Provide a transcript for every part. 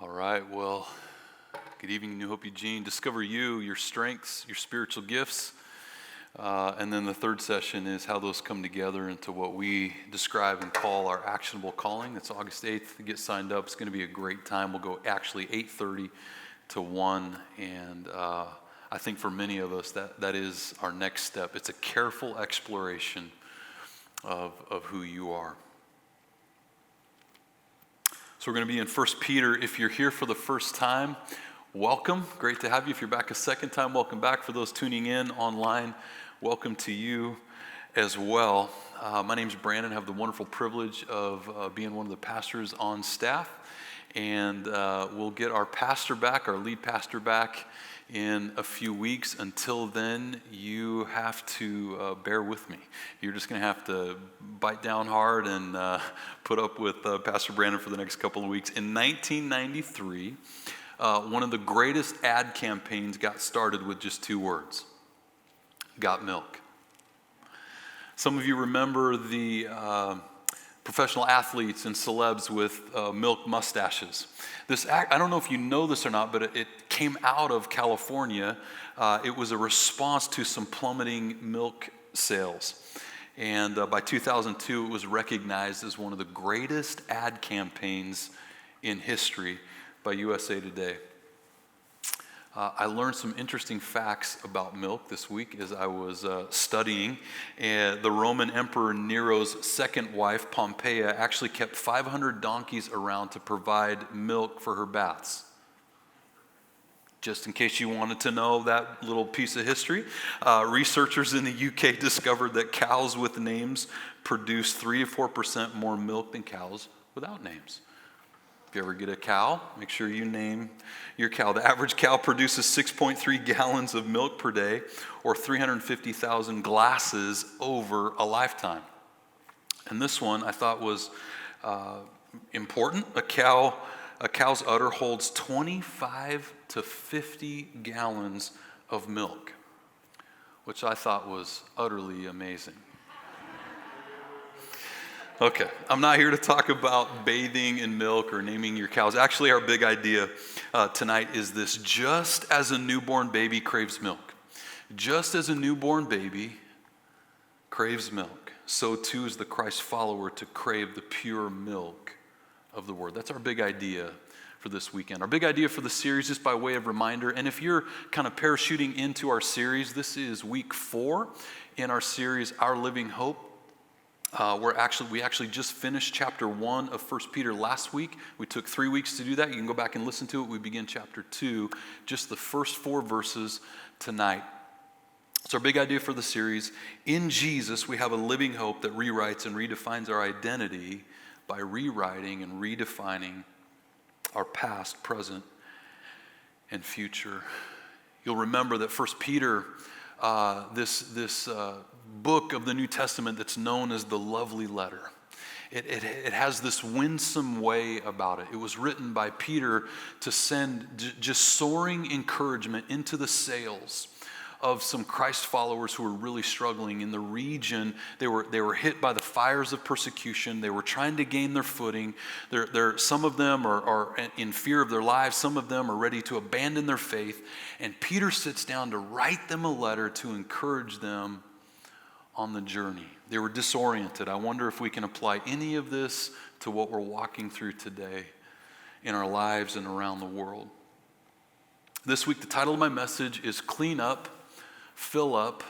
All right, well, good evening, New Hope Eugene. Discover you, your strengths, your spiritual gifts. And then the third session is how those come together into what we describe and call our actionable calling. It's August 8th. Get signed up. It's going to be a great time. We'll go actually 8:30 to 1. And I think for many of us, that is our next step. It's a careful exploration of who you are. So we're going to be in 1 Peter. If you're here for the first time, welcome. Great to have you. If you're back a second time, welcome back. For those tuning in online, welcome to you as well. My name's Brandon. I have the wonderful privilege of being one of the pastors on staff. And we'll get our pastor back, our lead pastor back, in a few weeks. Until then, you have to bear with me. You're just going to have to bite down hard and put up with Pastor Brandon for the next couple of weeks. In 1993, one of the greatest ad campaigns got started with just two words: got milk. Some of you remember the professional athletes and celebs with milk mustaches. This act, I don't know if you know this or not, but it came out of California. It was a response to some plummeting milk sales. And by 2002, it was recognized as one of the greatest ad campaigns in history by USA Today. I learned some interesting facts about milk this week as I was studying. The Roman Emperor Nero's second wife, Pompeia, actually kept 500 donkeys around to provide milk for her baths. Just in case you wanted to know that little piece of history, researchers in the UK discovered that cows with names produce 3 to 4% more milk than cows without names. If you ever get a cow, make sure you name your cow. The average cow produces 6.3 gallons of milk per day, or 350,000 glasses over a lifetime. And this one I thought was important. A cow's udder holds 25 to 50 gallons of milk, which I thought was utterly amazing. Okay, I'm not here to talk about bathing in milk or naming your cows. Actually, our big idea tonight is this: just as a newborn baby craves milk, just as a newborn baby craves milk, so too is the Christ follower to crave the pure milk of the Word. That's our big idea for this weekend. Our big idea for the series, just by way of reminder, and if you're kind of parachuting into our series, this is week 4 in our series, Our Living Hope. We actually just finished chapter 1 of 1 Peter last week. We took 3 weeks to do that. You can go back and listen to it. We begin chapter 2, just the first 4 verses tonight. It's our big idea for the series. In Jesus, we have a living hope that rewrites and redefines our identity by rewriting and redefining our past, present, and future. You'll remember that 1 Peter, this book of the New Testament that's known as the lovely letter. It has this winsome way about it. It was written by Peter to send just soaring encouragement into the sails of some Christ followers who were really struggling in the region. They were hit by the fires of persecution. They were trying to gain their footing. Some of them are in fear of their lives. Some of them are ready to abandon their faith. And Peter sits down to write them a letter to encourage them on the journey. They were disoriented. I wonder if we can apply any of this to what we're walking through today in our lives and around the world. This week, the title of my message is Clean Up, Fill Up,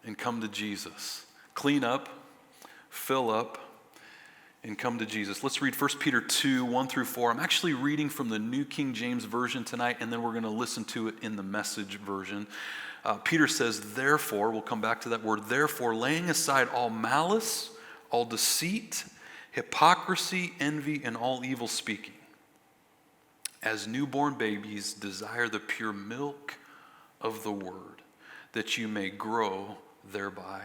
and Come to Jesus. Clean up, fill up, and come to Jesus. Let's read 1 Peter 2, 1 through 4. I'm actually reading from the New King James Version tonight, and then we're going to listen to it in the Message version. Peter says, therefore, we'll come back to that word, therefore, laying aside all malice, all deceit, hypocrisy, envy, and all evil speaking. As newborn babies, desire the pure milk of the word, that you may grow thereby.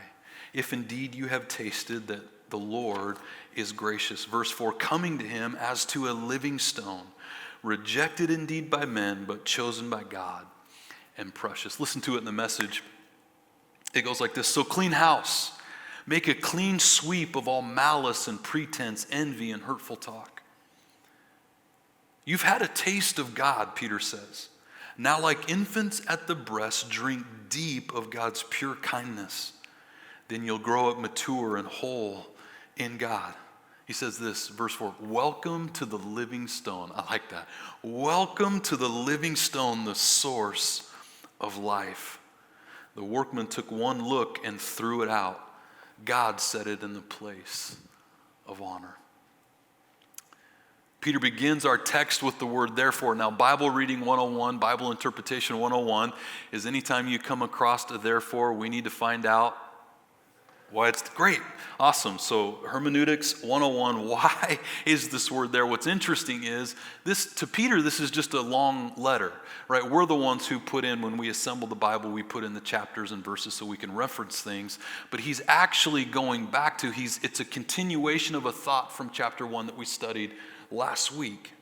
If indeed you have tasted that the Lord is gracious. Verse 4, coming to him as to a living stone, rejected indeed by men, but chosen by God and precious. Listen to it in the Message. It goes like this: so clean house, make a clean sweep of all malice and pretense, envy and hurtful talk. You've had a taste of God, Peter says. Now, like infants at the breast, drink deep of God's pure kindness. Then you'll grow up mature and whole in God. He says this, verse 4, welcome to the living stone. I like that. Welcome to the living stone, the source of life. The workman took one look and threw it out. God set it in the place of honor. Peter begins our text with the word therefore. Now, Bible reading 101, Bible interpretation 101 is anytime you come across a therefore, we need to find out why it's great. Awesome. So hermeneutics 101, why is this word there? What's interesting is this, to Peter, this is just a long letter, right? We're the ones who put in, when we assemble the Bible, we put in the chapters and verses so we can reference things. But he's actually going back to, it's a continuation of a thought from chapter 1 that we studied last week.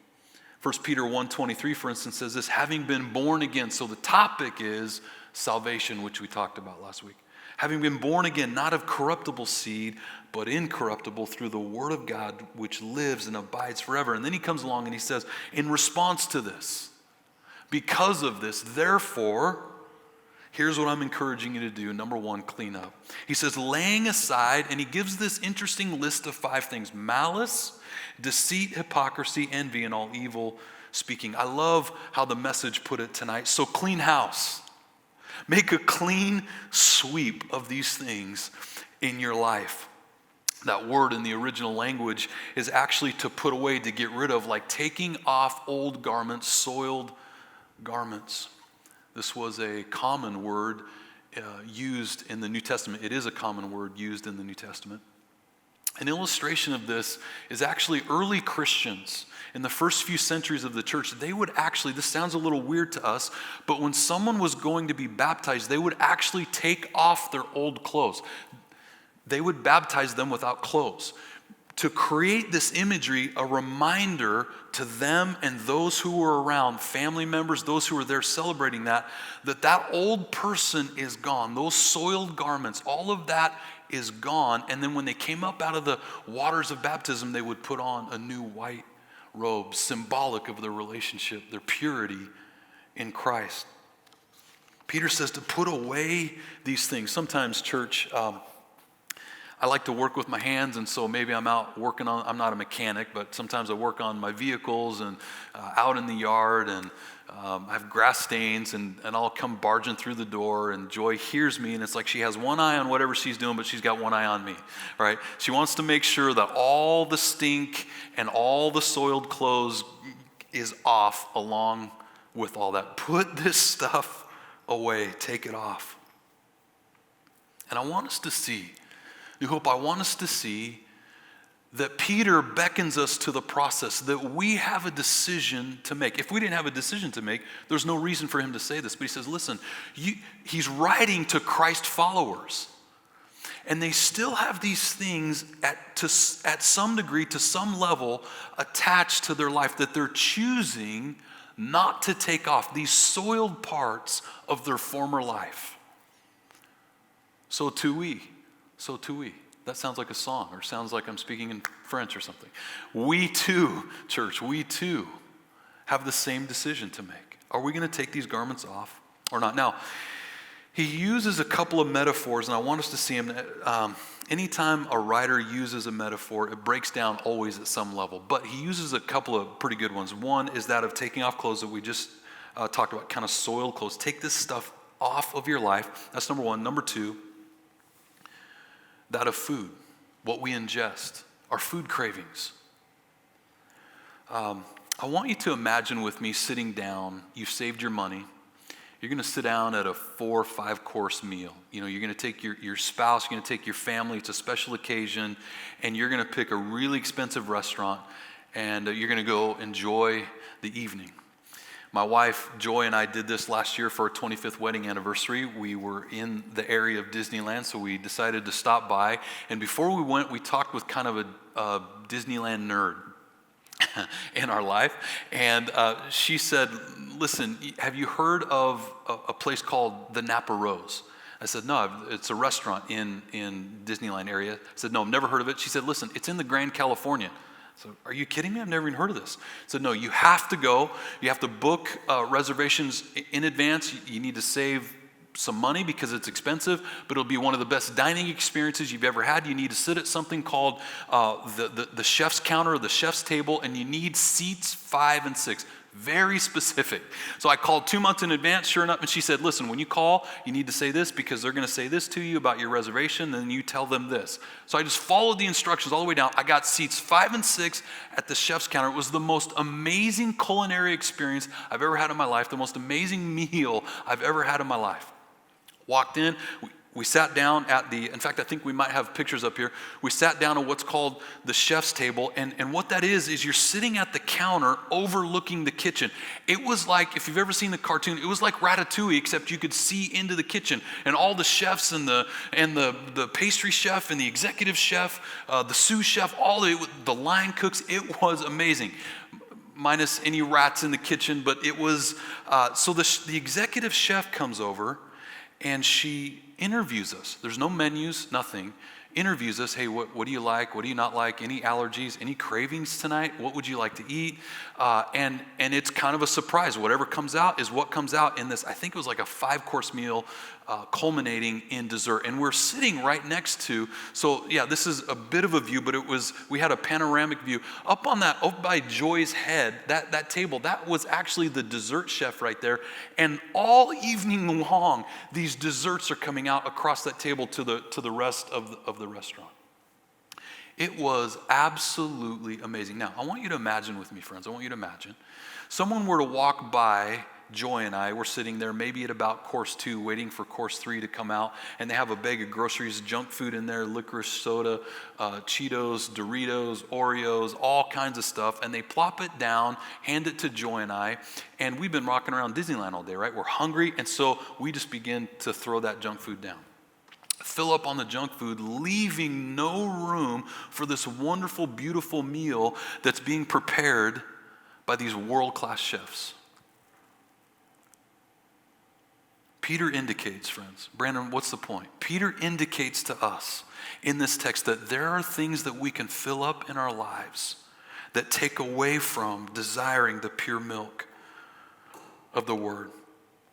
1 Peter 1:23, for instance, says this, having been born again. So the topic is salvation, which we talked about last week. Having been born again, not of corruptible seed, but incorruptible through the word of God, which lives and abides forever. And then he comes along and he says, in response to this, because of this, therefore, here's what I'm encouraging you to do. Number one, clean up. He says, laying aside, and he gives this interesting list of 5 things: malice, deceit, hypocrisy, envy, and all evil speaking. I love how the Message put it tonight. So clean house. Make a clean sweep of these things in your life. That word in the original language is actually to put away, to get rid of, like taking off old garments, soiled garments. This was a common word used in the New Testament. It is a common word used in the New Testament. An illustration of this is actually early Christians in the first few centuries of the church. They would actually, this sounds a little weird to us, but when someone was going to be baptized, they would actually take off their old clothes. They would baptize them without clothes to create this imagery, a reminder to them and those who were around, family members, those who were there celebrating that old person is gone. Those soiled garments, all of that is gone. And then when they came up out of the waters of baptism, they would put on a new white robe, symbolic of their relationship, their purity in Christ. Peter says to put away these things. Sometimes, church, I like to work with my hands, and so maybe I'm out working on, I'm not a mechanic, but sometimes I work on my vehicles and out in the yard, and I have grass stains, and I'll come barging through the door, and Joy hears me, and it's like she has one eye on whatever she's doing, but she's got one eye on me, right? She wants to make sure that all the stink and all the soiled clothes is off along with all that. Put this stuff away, take it off. And I want us to see, New Hope, I want us to see that Peter beckons us to the process, that we have a decision to make. If we didn't have a decision to make, there's no reason for him to say this. But he says, listen, he's writing to Christ followers. And they still have these things at some degree, to some level, attached to their life that they're choosing not to take off, these soiled parts of their former life. So too we. So too we. That sounds like a song, or sounds like I'm speaking in French or something. We too, church, we too have the same decision to make. Are we going to take these garments off or not? Now, he uses a couple of metaphors, and I want us to see them. Anytime a writer uses a metaphor, it breaks down always at some level. But he uses a couple of pretty good ones. One is that of taking off clothes that we just talked about, kind of soiled clothes. Take this stuff off of your life. That's number one. Number two, that of food, what we ingest, our food cravings. I want you to imagine with me sitting down, you've saved your money, you're gonna sit down at a 4 or 5 course meal. You know, you're gonna take your spouse, you're gonna take your family, it's a special occasion, and you're gonna pick a really expensive restaurant, and you're gonna go enjoy the evening. My wife, Joy, and I did this last year for our 25th wedding anniversary. We were in the area of Disneyland, so we decided to stop by. And before we went, we talked with kind of a Disneyland nerd in our life. And she said, listen, have you heard of a place called the Napa Rose? I said, no, it's a restaurant in Disneyland area. I said, no, I've never heard of it. She said, listen, it's in the Grand Californian. So, are you kidding me? I've never even heard of this. So, no, you have to go. You have to book reservations in advance. You need to save some money because it's expensive, but it'll be one of the best dining experiences you've ever had. You need to sit at something called the chef's counter or the chef's table, and you need seats 5 and 6. Very specific. So I called 2 months in advance, sure enough, and she said, listen, when you call, you need to say this because they're going to say this to you about your reservation, and then you tell them this. So I just followed the instructions all the way down. I got seats 5 and 6 at the chef's counter. It was the most amazing culinary experience I've ever had in my life, the most amazing meal I've ever had in my life. Walked in, we sat down in fact, I think we might have pictures up here. We sat down at what's called the chef's table, and what that is you're sitting at the counter overlooking the kitchen. It was like, if you've ever seen the cartoon, it was like Ratatouille, except you could see into the kitchen, and all the chefs and the pastry chef and the executive chef, the sous chef, all the line cooks. It was amazing. Minus any rats in the kitchen, but it was, so the executive chef comes over, and she interviews us. There's no menus, nothing. Interviews us. Hey, what do you like? What do you not like? Any allergies? Any cravings tonight? What would you like to eat? And it's kind of a surprise. Whatever comes out is what comes out in this. I think it was like a 5-course meal, culminating in dessert. And we're sitting right next to. So yeah, this is a bit of a view, but we had a panoramic view up by Joy's head. That table, that was actually the dessert chef right there. And all evening long, these desserts are coming out across that table to the rest of the restaurant. It was absolutely amazing. Now, I want you to imagine with me, friends. I want you to imagine someone were to walk by Joy and I. We're sitting there maybe at about course 2, waiting for course 3 to come out, and they have a bag of groceries, junk food in there, licorice, soda, Cheetos, Doritos, Oreos, all kinds of stuff, and they plop it down, hand it to Joy and I, and we've been rocking around Disneyland all day, right? We're hungry, and so we just begin to throw that junk food down. Fill up on the junk food, leaving no room for this wonderful, beautiful meal that's being prepared by these world-class chefs. Peter indicates, friends, Brandon, what's the point? Peter indicates to us in this text that there are things that we can fill up in our lives that take away from desiring the pure milk of the word.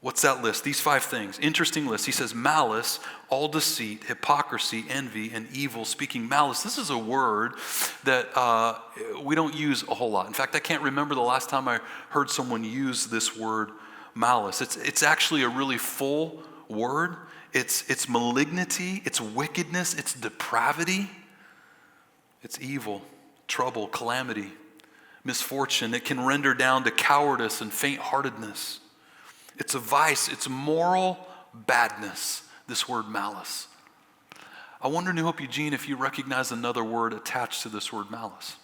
What's that list? These 5 things. Interesting list. He says malice, all deceit, hypocrisy, envy, and evil speaking. Malice, this is a word that we don't use a whole lot. In fact, I can't remember the last time I heard someone use this word malice. It's actually a really full word. It's malignity, it's wickedness, it's depravity, it's evil, trouble, calamity, misfortune. It can render down to cowardice and faint-heartedness. It's a vice. It's moral badness, this word malice. I wonder, New Hope Eugene, if you recognize another word attached to this word malice.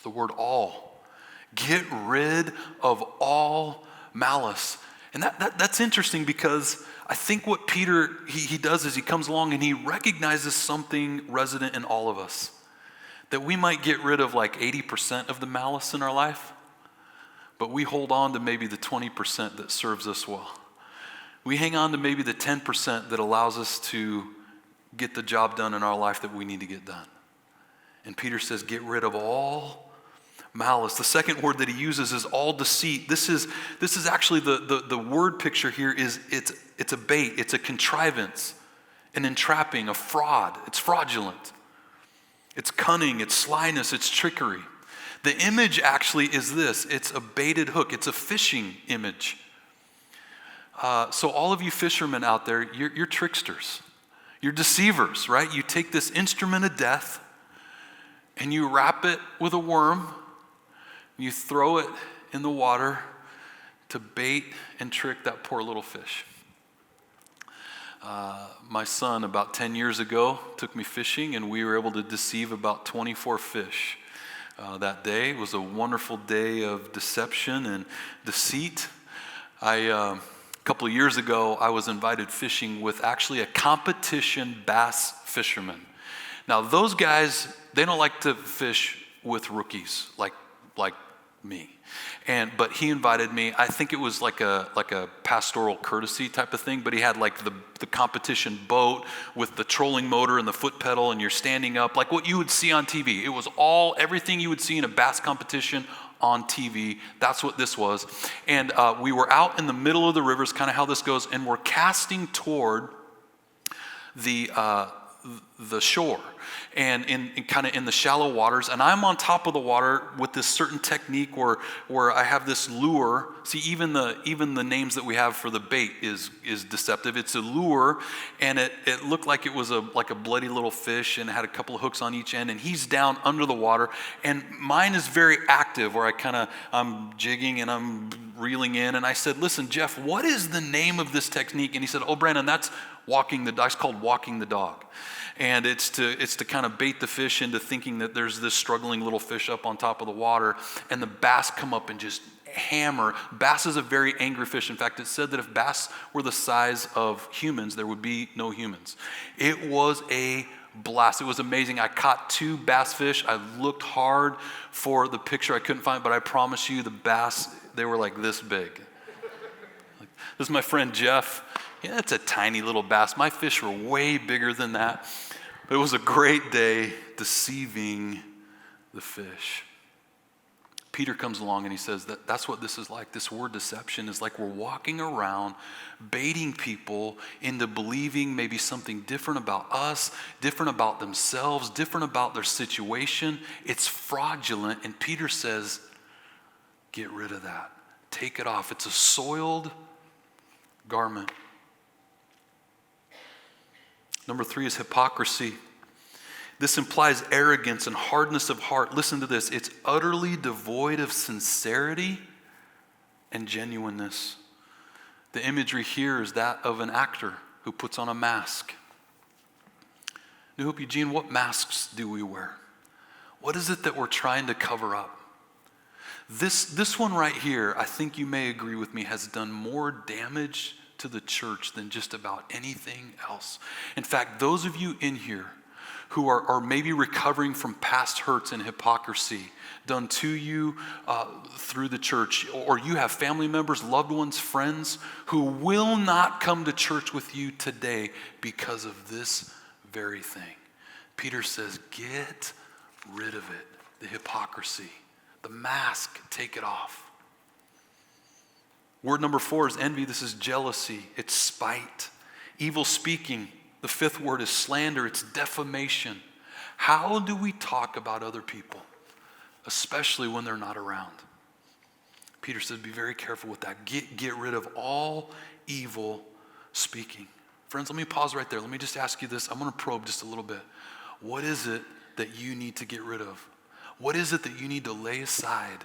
The word all. Get rid of all malice. And that's interesting because I think what Peter, he does is he comes along and he recognizes something resident in all of us. That we might get rid of like 80% of the malice in our life, but we hold on to maybe the 20% that serves us well. We hang on to maybe the 10% that allows us to get the job done in our life that we need to get done. And Peter says, get rid of all malice. The second word that he uses is all deceit. This is actually the word picture here is it's a bait, it's a contrivance, an entrapping, a fraud. It's fraudulent. It's cunning, it's slyness, it's trickery. The image actually is this. It's a baited hook. It's a fishing image. So all of you fishermen out there, you're tricksters. You're deceivers, right? You take this instrument of death and you wrap it with a worm. You throw it in the water to bait and trick that poor little fish. My son, about 10 years ago, took me fishing and we were able to deceive about 24 fish. That day. It was a wonderful day of deception and deceit. A couple of years ago, I was invited fishing with actually a competition bass fisherman. Now, those guys, they don't like to fish with rookies like me. But he invited me. I think it was like a pastoral courtesy type of thing, but he had like the competition boat with the trolling motor and the foot pedal, and you're standing up like what you would see on TV. It was everything you would see in a bass competition on TV. That's what this was. And we were out in the middle of the river, is kind of how this goes, and we're casting toward the shore, and in kind of in the shallow waters, and I'm on top of the water with this certain technique where I have this lure. See, even the names that we have for the bait is deceptive. It's a lure, and it looked like it was like a bloody little fish, and it had a couple of hooks on each end, and he's down under the water, and mine is very active, where I'm jigging and I'm reeling in, and I said, listen, Jeff, what is the name of this technique? And he said, oh, Brandon, that's walking the dog. It's called walking the dog. And it's to kind of bait the fish into thinking that there's this struggling little fish up on top of the water, and the bass come up and just hammer. Bass is a very angry fish. In fact, it said that if bass were the size of humans, there would be no humans. It was a blast. It was amazing. I caught 2 bass fish. I looked hard for the picture. I couldn't find it, but I promise you the bass, they were like this big. This is my friend Jeff. Yeah, it's a tiny little bass. My fish were way bigger than that. But it was a great day deceiving the fish. Peter comes along and he says that's what this is like. This word deception is like we're walking around baiting people into believing maybe something different about us, different about themselves, different about their situation. It's fraudulent. And Peter says, get rid of that. Take it off. It's a soiled garment. Number 3 is hypocrisy. This implies arrogance and hardness of heart. Listen to this. It's utterly devoid of sincerity and genuineness. The imagery here is that of an actor who puts on a mask. New Hope Eugene, what masks do we wear? What is it that we're trying to cover up? This one right here, I think you may agree with me, has done more damage to the church than just about anything else. In fact, those of you in here who are maybe recovering from past hurts and hypocrisy done to you through the church, or you have family members, loved ones, friends who will not come to church with you today because of this very thing. Peter says, get rid of it, the hypocrisy, the mask, take it off. Word number 4 is envy. This is jealousy. It's spite. Evil speaking. The 5th word is slander. It's defamation. How do we talk about other people, especially when they're not around? Peter says, be very careful with that. Get rid of all evil speaking. Friends, let me pause right there. Let me just ask you this. I'm going to probe just a little bit. What is it that you need to get rid of? What is it that you need to lay aside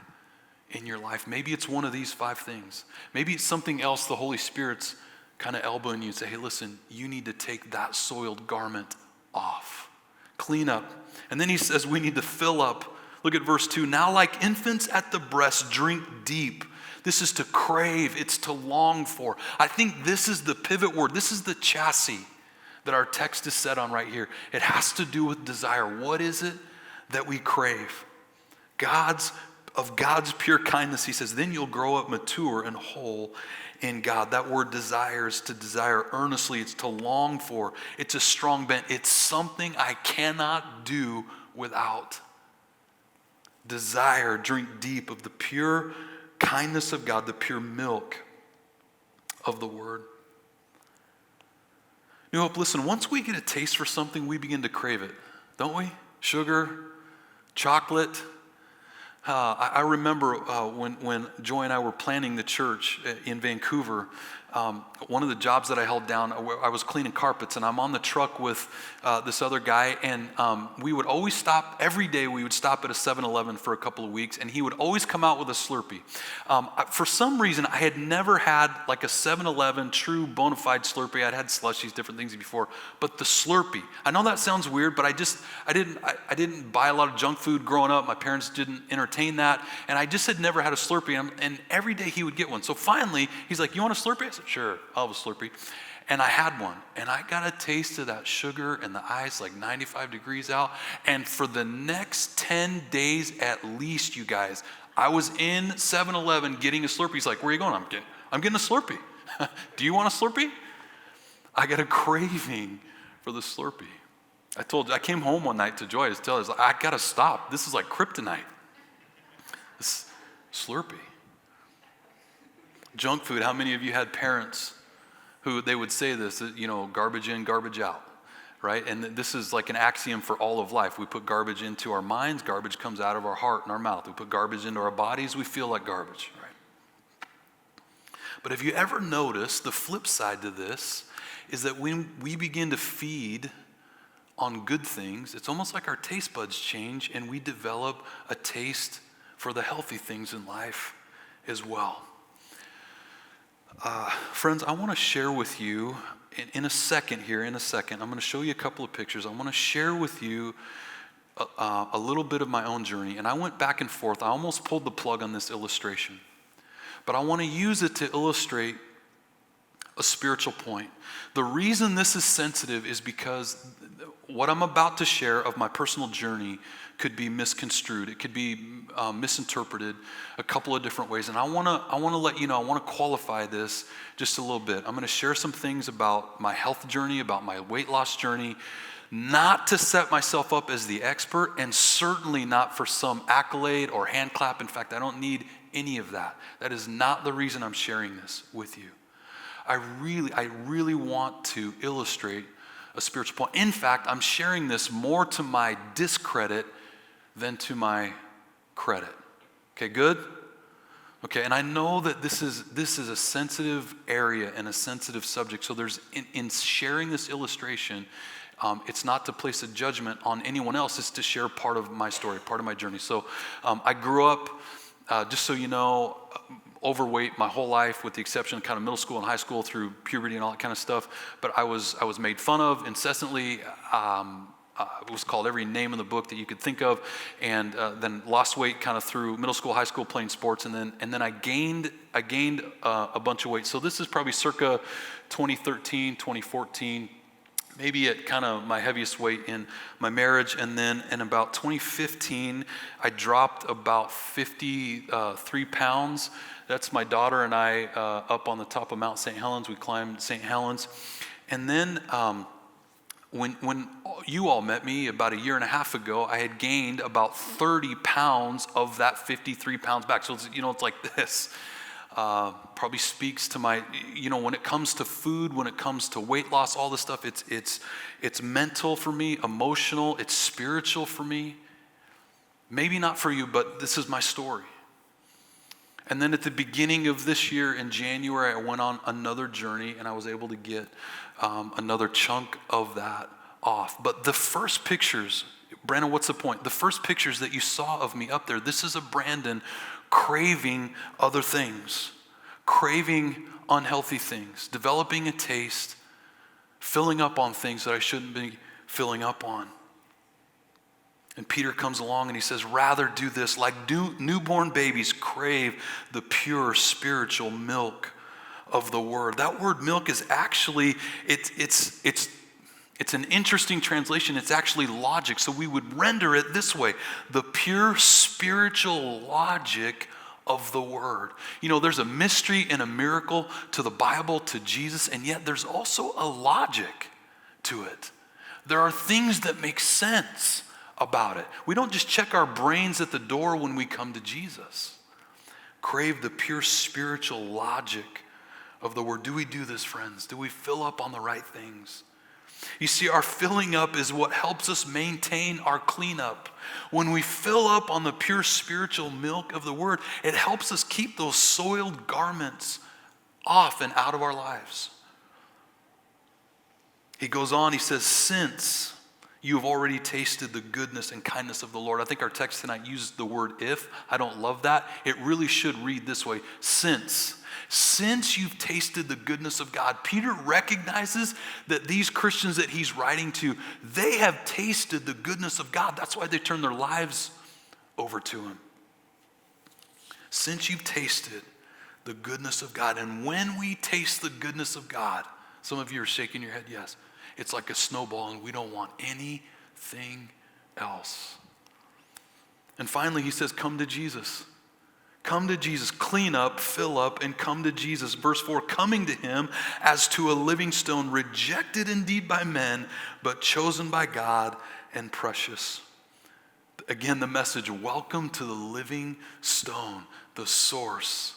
in your life? Maybe it's one of these 5 things. Maybe it's something else the Holy Spirit's kind of elbowing you and say, hey, listen, you need to take that soiled garment off. Clean up. And then he says we need to fill up. Look at verse 2. Now like infants at the breast, drink deep. This is to crave. It's to long for. I think this is the pivot word. This is the chassis that our text is set on right here. It has to do with desire. What is it that we crave? Of God's pure kindness, he says, then you'll grow up mature and whole in God. That word desire is to desire earnestly. It's to long for. It's a strong bent. It's something I cannot do without. Desire, drink deep of the pure kindness of God, the pure milk of the word. New Hope, listen, once we get a taste for something, we begin to crave it, don't we? Sugar, chocolate. I remember when Joy and I were planning the church in Vancouver, one of the jobs that I held down, I was cleaning carpets, and I'm on the truck with this other guy, and we would always stop, every day we would stop at a 7-Eleven for a couple of weeks, and he would always come out with a Slurpee. For some reason, I had never had like a 7-Eleven true bona fide Slurpee. I'd had slushies, different things before, but the Slurpee, I know that sounds weird, but I didn't buy a lot of junk food growing up. My parents didn't entertain that, and I just had never had a Slurpee, and every day he would get one. So finally, he's like, you want a Slurpee? I said, sure, I'll have a Slurpee. And I had one, and I got a taste of that sugar and the ice, like 95 degrees out. And for the next 10 days at least, you guys, I was in 7-Eleven getting a Slurpee. He's like, where are you going? I'm getting a Slurpee. Do you want a Slurpee? I got a craving for the Slurpee. I came home one night to Joy to tell her, I got to stop. This is like kryptonite. This Slurpee. Junk food. How many of you had parents who they would say this, garbage in, garbage out, right? And this is like an axiom for all of life. We put garbage into our minds, garbage comes out of our heart and our mouth. We put garbage into our bodies, we feel like garbage, right? But have you ever noticed the flip side to this is that when we begin to feed on good things, it's almost like our taste buds change and we develop a taste for the healthy things in life as well. Friends, I want to share with you in a second, I'm going to show you a couple of pictures. I want to share with you a little bit of my own journey. And I went back and forth. I almost pulled the plug on this illustration. But I want to use it to illustrate a spiritual point. The reason this is sensitive is because what I'm about to share of my personal journey could be misconstrued. It could be misinterpreted a couple of different ways. And I want to let you know, I want to qualify this just a little bit. I'm going to share some things about my health journey, about my weight loss journey, not to set myself up as the expert, and certainly not for some accolade or hand clap. In fact, I don't need any of that. That is not the reason I'm sharing this with you. I really want to illustrate a spiritual point. In fact, I'm sharing this more to my discredit than to my credit. Okay, good? Okay, and I know that this is a sensitive area and a sensitive subject. So there's in sharing this illustration, it's not to place a judgment on anyone else. It's to share part of my story, part of my journey. So I grew up, just so you know, overweight my whole life, with the exception of kind of middle school and high school through puberty and all that kind of stuff. But I was made fun of incessantly. It was called every name in the book that you could think of, and then lost weight kind of through middle school, high school, playing sports, and then I gained a bunch of weight. So this is probably circa 2013, 2014. Maybe at kind of my heaviest weight in my marriage. And then in about 2015, I dropped about 53 pounds. That's my daughter and I up on the top of Mount St. Helens. We climbed St. Helens. And then when you all met me about a year and a half ago, I had gained about 30 pounds of that 53 pounds back. So it's like this. Probably speaks to my, when it comes to food, when it comes to weight loss, all this stuff, it's mental for me, emotional, it's spiritual for me. Maybe not for you, but this is my story. And then at the beginning of this year in January, I went on another journey and I was able to get another chunk of that off. But the first pictures, Brandon, what's the point? The first pictures that you saw of me up there, this is a Brandon craving other things, craving unhealthy things, developing a taste, filling up on things that I shouldn't be filling up on. And Peter comes along and he says, rather do this, like newborn babies crave the pure spiritual milk of the word. That word milk is actually, it's an interesting translation. It's actually logic. So we would render it this way: the pure spiritual logic of the word. There's a mystery and a miracle to the Bible, to Jesus, and yet there's also a logic to it. There are things that make sense about it. We don't just check our brains at the door when we come to Jesus. Crave the pure spiritual logic of the word. Do we do this, friends? Do we fill up on the right things? You see, our filling up is what helps us maintain our cleanup. When we fill up on the pure spiritual milk of the word, it helps us keep those soiled garments off and out of our lives. He goes on, he says, since you have already tasted the goodness and kindness of the Lord. I think our text tonight uses the word if. I don't love that. It really should read this way: since you've tasted the goodness of God. Peter recognizes that these Christians that he's writing to, they have tasted the goodness of God. That's why they turn their lives over to him. Since you've tasted the goodness of God. And when we taste the goodness of God, some of you are shaking your head, yes. It's like a snowball and we don't want anything else. And finally, he says, come to Jesus. Come to Jesus, clean up, fill up, and come to Jesus. Verse 4, coming to him as to a living stone, rejected indeed by men, but chosen by God and precious. Again, the message, welcome to the living stone, the source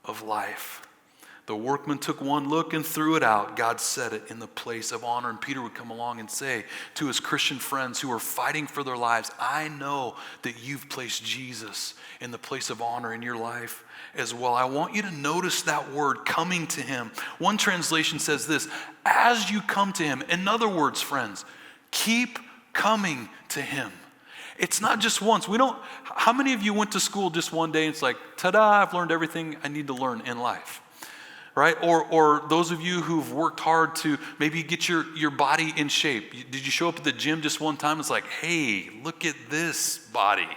of life. The workman took one look and threw it out. God set it in the place of honor. And Peter would come along and say to his Christian friends who are fighting for their lives, I know that you've placed Jesus in the place of honor in your life as well. I want you to notice that word, coming to him. One translation says this, as you come to him. In other words, friends, keep coming to him. It's not just once. How many of you went to school just one day and it's like, ta-da, I've learned everything I need to learn in life? Right? Or those of you who've worked hard to maybe get your body in shape. Did you show up at the gym just one time? It's like, hey, look at this body.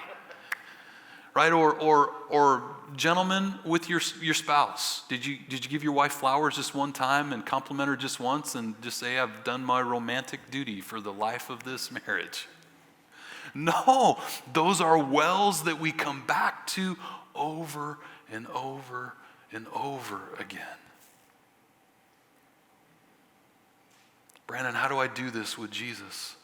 Right? Or gentlemen with your spouse. Did you give your wife flowers just one time and compliment her just once and just say, I've done my romantic duty for the life of this marriage? No, those are wells that we come back to over and over and over again. Brandon, how do I do this with Jesus?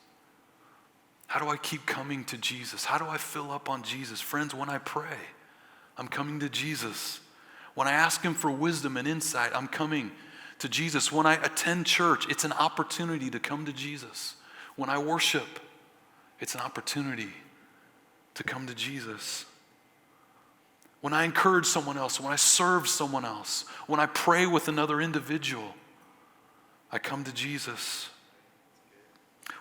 How do I keep coming to Jesus? How do I fill up on Jesus? Friends, when I pray, I'm coming to Jesus. When I ask him for wisdom and insight, I'm coming to Jesus. When I attend church, it's an opportunity to come to Jesus. When I worship, it's an opportunity to come to Jesus. When I encourage someone else, when I serve someone else, when I pray with another individual, I come to Jesus.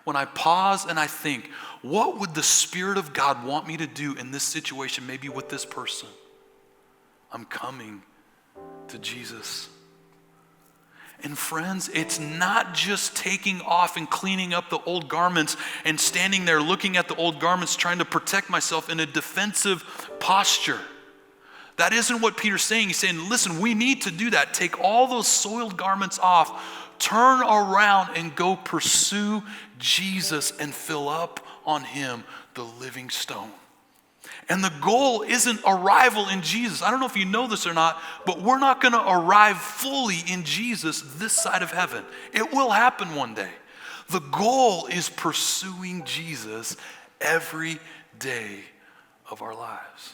When I pause and I think, what would the Spirit of God want me to do in this situation, maybe with this person? I'm coming to Jesus. And friends, it's not just taking off and cleaning up the old garments and standing there looking at the old garments trying to protect myself in a defensive posture. That isn't what Peter's saying. He's saying, listen, we need to do that. Take all those soiled garments off, turn around and go pursue Jesus and fill up on him, the living stone. And the goal isn't arrival in Jesus. I don't know if you know this or not, but we're not going to arrive fully in Jesus this side of heaven. It will happen one day. The goal is pursuing Jesus every day of our lives.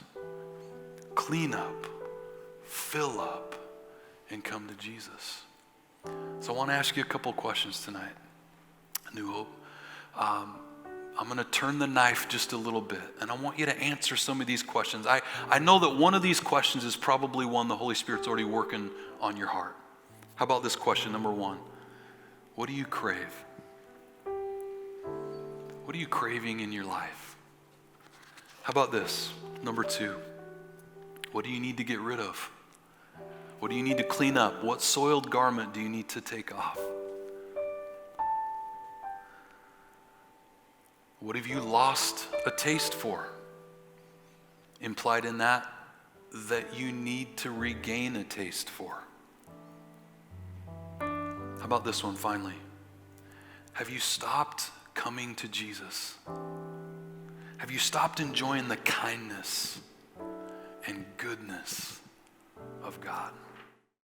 Clean up, fill up, and come to Jesus. So I want to ask you a couple of questions tonight. New Hope. I'm going to turn the knife just a little bit, and I want you to answer some of these questions. I know that one of these questions is probably one the Holy Spirit's already working on your heart. How about this question, number one? What do you crave? What are you craving in your life? How about this, number two? What do you need to get rid of? What do you need to clean up? What soiled garment do you need to take off? What have you lost a taste for? Implied in that you need to regain a taste for. How about this one finally? Have you stopped coming to Jesus? Have you stopped enjoying the kindness and goodness of God?